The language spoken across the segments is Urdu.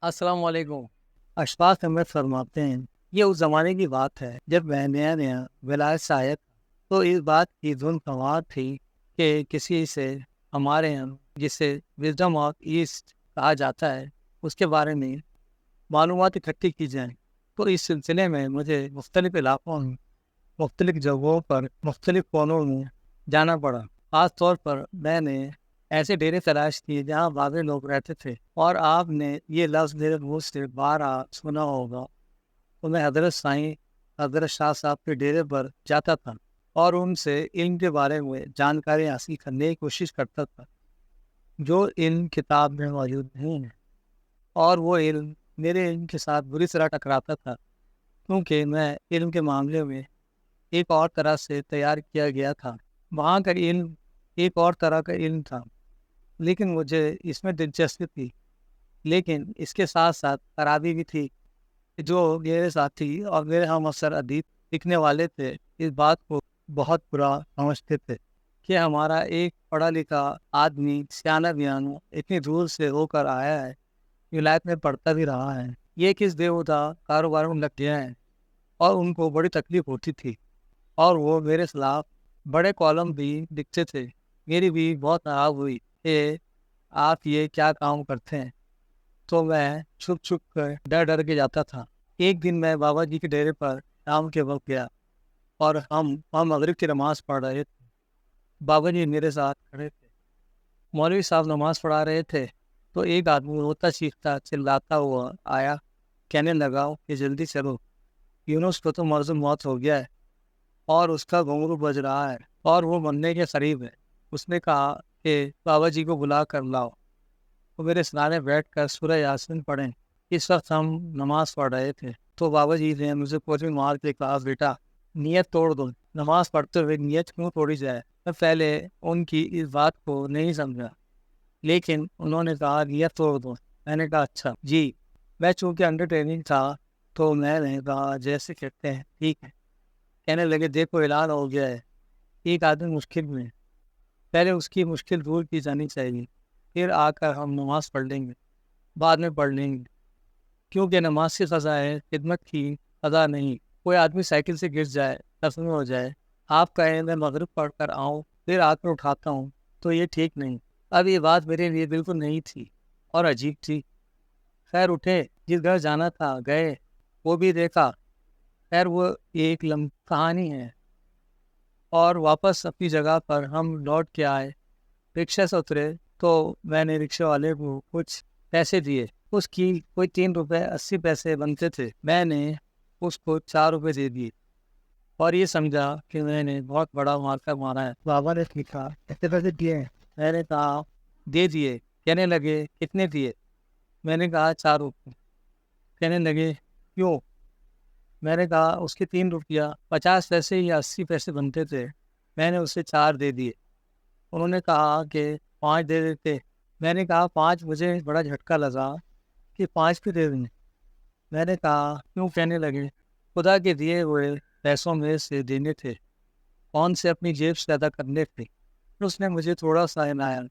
السلام علیکم۔ اشفاق احمد فرماتے ہیں یہ اس زمانے کی بات ہے جب میں نیا نیا ولایت سے آیا تھا، تو اس بات کی دھن سوار تھی کہ کسی سے ہمارے یہاں جسے وزڈم آف ایسٹ کہا جاتا ہے اس کے بارے میں معلومات اکٹھی کی جائیں۔ تو اس سلسلے میں مجھے مختلف علاقوں میں مختلف جگہوں پر مختلف کونوں میں جانا پڑا۔ خاص طور پر میں نے ایسے ڈیرے تلاش کیے جہاں بابر لوگ رہتے تھے، اور آپ نے یہ لفظ میرے منہ سے بارہ سنا ہوگا۔ تو میں حضرت سائیں حضرت شاہ صاحب کے ڈیرے پر جاتا تھا اور ان سے علم کے بارے میں جانکاری حاصل کرنے کی کوشش کرتا تھا جو علم کتاب میں موجود نہیں ہے، اور وہ علم میرے علم کے ساتھ بری طرح ٹکراتا تھا، کیونکہ میں علم کے معاملے میں ایک اور طرح سے تیار کیا گیا تھا۔ وہاں کا علم ایک اور طرح کا علم تھا، لیکن مجھے اس میں دلچسپی تھی، لیکن اس کے ساتھ ساتھ خرابی بھی تھی کہ جو میرے ساتھی اور میرے ہم افسر ادیب لکھنے والے تھے اس بات کو بہت برا سمجھتے تھے کہ ہمارا ایک پڑھا لکھا آدمی سیانہ بیانہ اتنی دور سے ہو کر آیا ہے، ولایت میں پڑھتا بھی رہا ہے، یہ کس دیوتا کاروبار میں لگ گیا ہے۔ اور ان کو بڑی تکلیف ہوتی تھی، اور وہ میرے خلاف بڑے کالم بھی لکھتے تھے۔ میری بھی بہت ناراض ہوئی کہ آپ یہ کیا کام کرتے ہیں، تو میں چھپ چھپ کر ڈر ڈر کے جاتا تھا۔ ایک دن میں بابا جی کے ڈیرے پر شام کے وقت گیا اور ہم مغرب کی نماز پڑھ رہے تھے۔ بابا جی میرے ساتھ کھڑے تھے، مولوی صاحب نماز پڑھا رہے تھے، تو ایک آدمی روتا چیختا چلاتا ہوا آیا، کہنے لگا کہ جلدی چلو، یونس کو تو مرض موت ہو گیا ہے اور اس کا گھنگرو بج رہا ہے اور وہ مرنے کے قریب ہے۔ اس نے کہا کہ بابا جی کو بلا کر لاؤ۔ وہ میرے سرانے بیٹھ کر سورہ یاسین پڑھیں۔ اس وقت ہم نماز پڑھ رہے تھے تو بابا جی نے مجھے پوری مار کے کہا، بیٹا نیت توڑ دو، نماز پڑھتے ہوئے نیت کیوں توڑی جائے۔ میں پہلے ان کی اس بات کو نہیں سمجھا، لیکن انہوں نے کہا نیت توڑ دو۔ میں نے کہا اچھا جی۔ میں چونکہ انڈر ٹریننگ تھا تو میں نے کہا جیسے کہتے ہیں ٹھیک ہے۔ کہنے لگے دیکھو اعلان ہو گیا ہے، ایک آدمی مشکل میں ہے، پہلے اس کی مشکل دور کی جانی چاہیے، پھر آ کر ہم نماز پڑھ لیں گے، بعد میں پڑھ لیں گے، کیونکہ نماز کی قضا ہے، خدمت کی قضا نہیں۔ کوئی آدمی سائیکل سے گر جائے، زخمی ہو جائے، آپ کہیں میں مغرب پڑھ کر آؤں پھر آ کر اٹھاتا ہوں، تو یہ ٹھیک نہیں۔ اب یہ بات میرے لیے بالکل نہیں تھی اور عجیب تھی۔ خیر اٹھے، جس گھر جانا تھا گئے، وہ بھی دیکھا۔ خیر وہ ایک کہانی ہے، اور واپس اپنی جگہ پر ہم لوٹ کے آئے۔ رکشے سے اترے تو میں نے رکشے والے کو کچھ پیسے دیے۔ اس کی کوئی 3 روپے 80 پیسے بنتے تھے، میں نے اس کو 4 روپے دے دیے اور یہ سمجھا کہ میں نے بہت بڑا مارکا مارا ہے۔ بابا نے لکھا کتنے پیسے دیے ہیں؟ میں نے کہا دے دیے۔ کہنے لگے کتنے دیے؟ میں نے کہا 4 روپے۔ کہنے لگے کیوں؟ میں نے کہا اس کے 3 روپیہ 50 پیسے یا 80 پیسے بنتے تھے، میں نے اسے 4 دے دیے۔ انہوں نے کہا کہ 5 دے دیتے۔ میں نے کہا 5 مجھے بڑا جھٹکا لگا کہ 5 بھی دے دیں۔ میں نے کہا کیوں؟ کہنے لگے خدا کے دیے ہوئے پیسوں میں سے دینے تھے، کون سے اپنی جیب سے ادا کرنے تھے۔ اس نے مجھے تھوڑا سا ہلایا،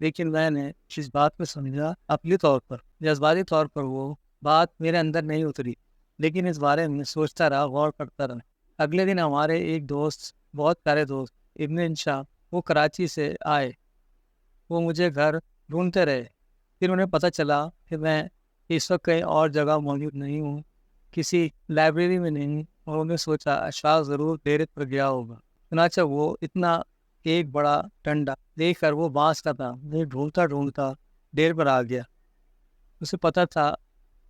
لیکن میں نے اس بات کو سمجھا عقلی طور پر، جذباتی طور پر وہ بات میرے اندر نہیں اتری، لیکن اس بارے میں سوچتا رہا، غور کرتا رہا۔ اگلے دن ہمارے ایک دوست، بہت پیارے دوست ابن انشا، وہ کراچی سے آئے۔ وہ مجھے گھر ڈھونڈتے رہے، پھر انہیں پتہ چلا کہ میں اس وقت کہیں اور جگہ موجود نہیں ہوں، کسی لائبریری میں نہیں، اور انہوں نے سوچا اشفاق ضرور ڈیرے پر گیا ہوگا۔ چنانچہ وہ اتنا ایک بڑا ڈنڈا دیکھ کر، وہ بانس کا تھا، وہ ڈھونڈتا ڈھونڈتا ڈیرے پر آ گیا۔ اسے پتہ تھا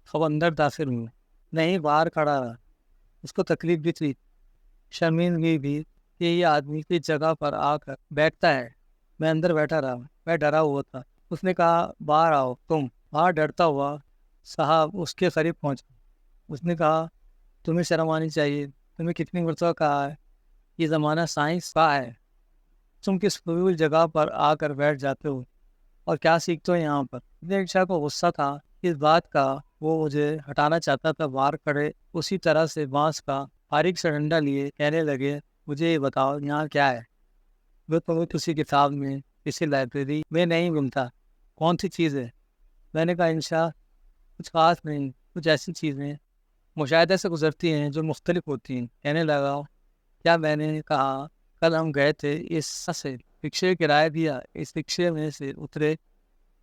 اب اندر داخل ہوں، نہیں باہر کھڑا رہا۔ اس کو تکلیف بھی تھی، شرمندگی بھی کہ یہ آدمی کس جگہ پر آ کر بیٹھتا ہے۔ میں اندر بیٹھا رہا، میں ڈرا ہوا تھا۔ اس نے کہا باہر آؤ تم۔ باہر ڈرتا ہوا صاحب اس کے قریب پہنچا۔ اس نے کہا تمہیں شرم آنی چاہیے، تمہیں کتنی مرتبہ کہا ہے یہ زمانہ سائنس کا ہے، تم کس فضول جگہ پر آ کر بیٹھ جاتے ہو اور کیا سیکھتے ہو یہاں پر۔ ابن شاہ کو غصہ تھا اس بات کا، وہ مجھے ہٹانا چاہتا تھا۔ باہر کھڑے اسی طرح سے بانس کا باریک سا ڈنڈا لیے کہنے لگے مجھے یہ بتاؤ یہاں کیا ہے جو تمہیں کسی کتاب میں، کسی لائبریری میں نہیں ملتا، کون سی چیز ہے؟ میں نے کہا انشا کچھ خاص نہیں، کچھ ایسی چیزیں مشاہدے سے گزرتی ہیں جو مختلف ہوتی ہیں۔ کہنے لگا کیا؟ میں نے کہا کل ہم گئے تھے اس سے رکشے کرایہ دیا، اس رکشے میں سے اترے،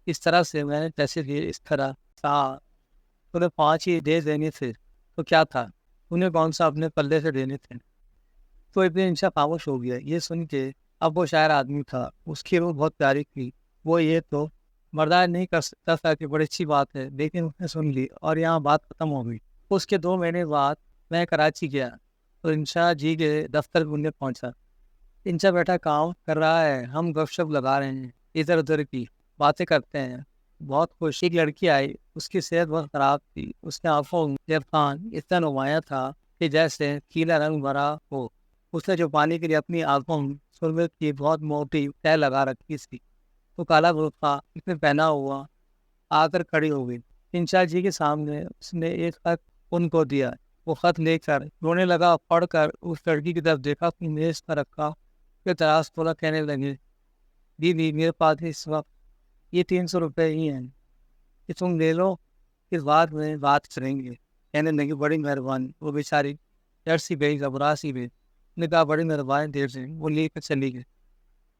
اس طرح سے میں نے پیسے دیے، اس طرح تھا، انہیں 5 ہی دے دینے تھے تو کیا تھا، انہیں کون سا اپنے پلے سے دینے تھے۔ تو ابن انشا خاموش ہو گیا۔ یہ سن کے اب وہ شاعر آدمی تھا، اس کی روح بہت پیاری تھی، وہ یہ تو برداشت نہیں کر سکتا تھا کہ بڑی اچھی بات ہے، لیکن اس نے سن لی اور یہاں بات ختم ہو گئی۔ اس کے 2 مہینے بعد میں کراچی گیا تو انشا جی کے دفتر میں پہنچا۔ انشا بیٹا کام کر رہا ہے، ہم گپ شپ لگا رہے ہیں، ادھر ادھر کی باتیں کرتے ہیں، بہت خوش۔ ایک لڑکی آئی، اس کی صحت بہت خراب تھی، اس کے آنکھوں میں جب خان اتنا نمایاں تھا کہ جیسے پیلا رنگ بھرا ہو۔ اس نے چھپانے کے لیے اپنی آنکھوں میں سرمے کی بہت موٹی تہ لگا رکھی تھی۔ تو کالا برقع اس نے پہنا ہوا آ کر کھڑی ہو گئی۔ انشا جی کے سامنے اس نے ایک خط ان کو دیا۔ وہ خط لے کر رونے لگا، پڑھ کر اس لڑکی کی طرف دیکھا، اپنی میز پر رکھا، پھر دراز کھولا، کہنے لگے دیدی میرے پاس اس وقت یہ 300 روپے ہی ہیں کہ تم لے لو، اس بات میں بات کریں گے۔ کہنے لگی بڑی مہربانی۔ وہ بیچاری ڈر سی گئی، گھبرا سی گئی، نے کہا بڑی مہربانی دیر سے۔ وہ لے کر چلی گئی۔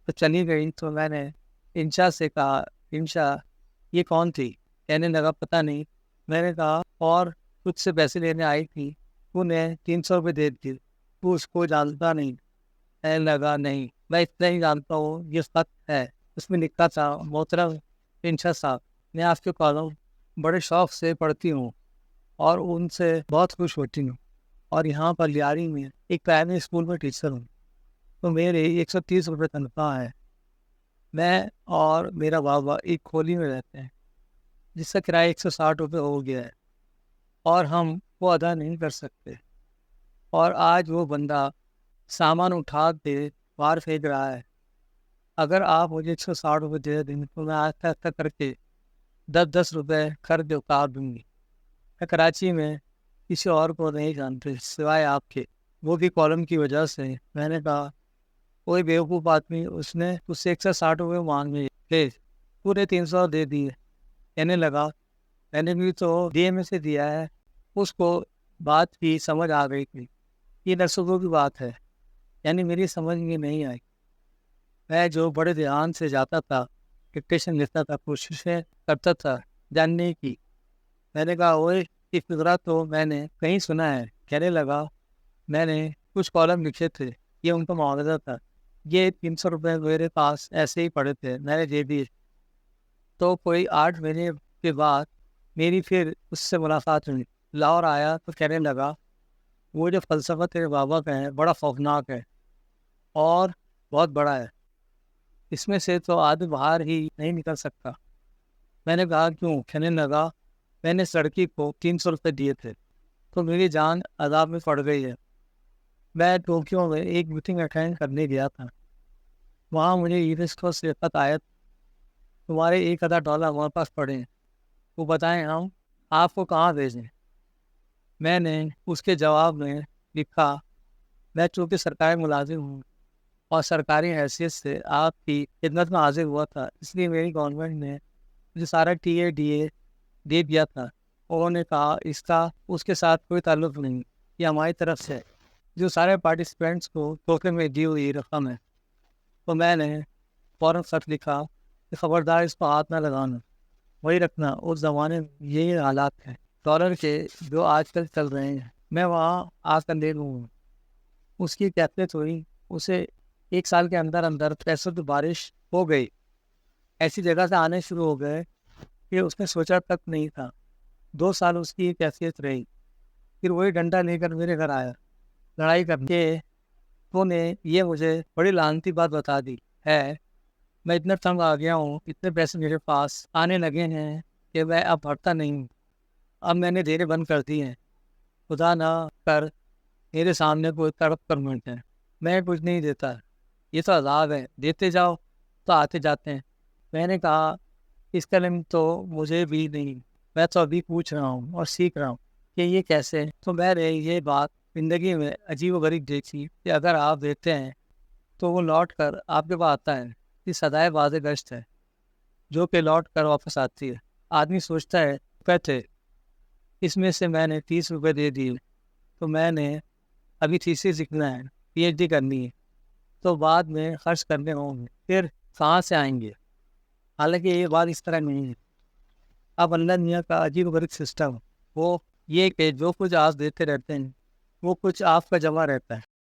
تو چلی گئی تو میں نے انشا سے کہا انشا یہ کون تھی؟ کہنے لگا پتہ نہیں۔ میں نے کہا اور کچھ سے پیسے لینے آئی تھی، تو نے 300 روپے دے دیے، تو اس کو جانتا نہیں؟ کہنے لگا نہیں، میں اتنا ہی جانتا ہوں، یہ خط ہے، اس میں لکھا تھا محترم انشا صاحب، میں آپ کے کالم بڑے شوق سے پڑھتی ہوں اور ان سے بہت خوش ہوتی ہوں، اور یہاں پر لیاری میں ایک پرائمری اسکول میں ٹیچر ہوں، تو میرے 130 روپے تنخواہ ہے۔ میں اور میرا بابا ایک کھولی میں رہتے ہیں جس کا کرایہ 160 روپے ہو گیا ہے، اور ہم وہ ادا نہیں کر سکتے، اور آج وہ بندہ سامان اٹھا کے باہر پھینک رہا ہے۔ اگر آپ مجھے 160 روپے دے دیں تو میں آہستہ آہستہ کر کے 10 روپے خرچ اتار دوں گی۔ میں کراچی میں کسی اور کو نہیں جانتے سوائے آپ کے، وہ بھی کالم کی وجہ سے۔ میں نے کہا کوئی بیوقوف آدمی، اس نے اس سے 160 روپے مانگے تھے، پورے 300 دے دیے۔ کہنے لگا میں نے بھی تو دیے میں سے دیا ہے۔ اس کو بات کی سمجھ آ گئی تھی، یہ نصبوں کی بات ہے، یعنی میری سمجھ میں نہیں آئی۔ میں جو بڑے دھیان سے جاتا تھا، ڈکٹیشن لکھتا تھا، کوششیں کرتا تھا جاننے کی۔ میں نے کہا وہ یہ فکرہ تو میں نے کہیں سنا ہے۔ کہنے لگا میں نے کچھ کالم لکھے تھے، یہ ان کا معاوضہ تھا، یہ 300 روپے میرے پاس ایسے ہی پڑے تھے، میں نے دے دیے۔ تو کوئی 8 مہینے کے بعد میری پھر اس سے ملاقات ہوئی، لاہور آیا تو کہنے لگا وہ جو فلسفہ تیرے بابا کا ہے بڑا خوفناک ہے اور بہت بڑا ہے، اس میں سے تو آدمی باہر ہی نہیں نکل سکتا۔ میں نے کہا کیوں؟ کہنے لگا میں نے اس لڑکی کو 300 روپے دیے تھے تو میری جان عذاب میں پڑ گئی ہے۔ میں ٹوکیو میں ایک میٹنگ اٹینڈ کرنے گیا تھا، وہاں مجھے یونیسکو سے خط آیا تمہارے $1000 ہمارے پاس پڑے ہیں، وہ بتائیں ہم آپ کو کہاں بھیجیں۔ میں نے اس کے جواب میں لکھا میں چونکہ سرکاری ملازم ہوں اور سرکاری حیثیت سے آپ کی خدمت میں حاضر ہوا تھا، اس لیے میری گورنمنٹ نے مجھے سارا ٹی اے دے دیا تھا۔ انہوں نے کہا اس کے ساتھ کوئی تعلق نہیں، یہ ہماری طرف سے جو سارے پارٹیسپینٹس کو تحفے میں دی ہوئی رقم ہے۔ تو میں نے فوراً خط لکھا کہ خبردار اس کو ہاتھ نہ لگانا، وہی رکھنا، اس زمانے میں یہی حالات ہیں ڈالر کے جو آج کل چل رہے ہیں، میں وہاں آ کر لے لوں گا۔ اس کی کیفیت ہوئی، اسے 1 سال کے اندر اندر پیسوں کی بارش ہو گئی، ایسی جگہ سے آنے شروع ہو گئے کہ اس نے سوچا تک نہیں تھا۔ 2 سال اس کی کیفیت رہی، پھر وہی ڈنڈا لے کر میرے گھر آیا لڑائی کر کے۔ تو نے یہ مجھے بڑی لعنتی بات بتا دی ہے، میں اتنا تنگ آ گیا ہوں، اتنے پیسے میرے پاس آنے لگے ہیں کہ میں اب بھرتا نہیں ہوں، اب میں نے دینے بند کر دی ہیں۔ خدا نہ کر میرے سامنے کوئی تڑپ کر منٹ ہے، میں کچھ نہیں دیتا، یہ تو عذاب ہے، دیتے جاؤ تو آتے جاتے ہیں۔ میں نے کہا اس کا علم تو مجھے بھی نہیں، میں تو ابھی پوچھ رہا ہوں اور سیکھ رہا ہوں کہ یہ کیسے۔ تو میں نے یہ بات زندگی میں عجیب و غریب دیکھی کہ اگر آپ دیتے ہیں تو وہ لوٹ کر آپ کے پاس آتا ہے، یہ سدائے باز گشت ہے جو کہ لوٹ کر واپس آتی ہے۔ آدمی سوچتا ہے کہتے اس میں سے میں نے 30 روپے دے دیے، تو میں نے ابھی تھیسس لکھنا ہے، پی ایچ ڈی کرنی ہے، تو بعد میں خرچ کرنے ہوں گے، پھر کہاں سے آئیں گے؟ حالانکہ یہ بات اس طرح نہیں ہے۔ اب اللہ میاں کا عجیب و غریب سسٹم، وہ یہ کہ جو کچھ آپ دیتے رہتے ہیں وہ کچھ آپ کا جمع رہتا ہے،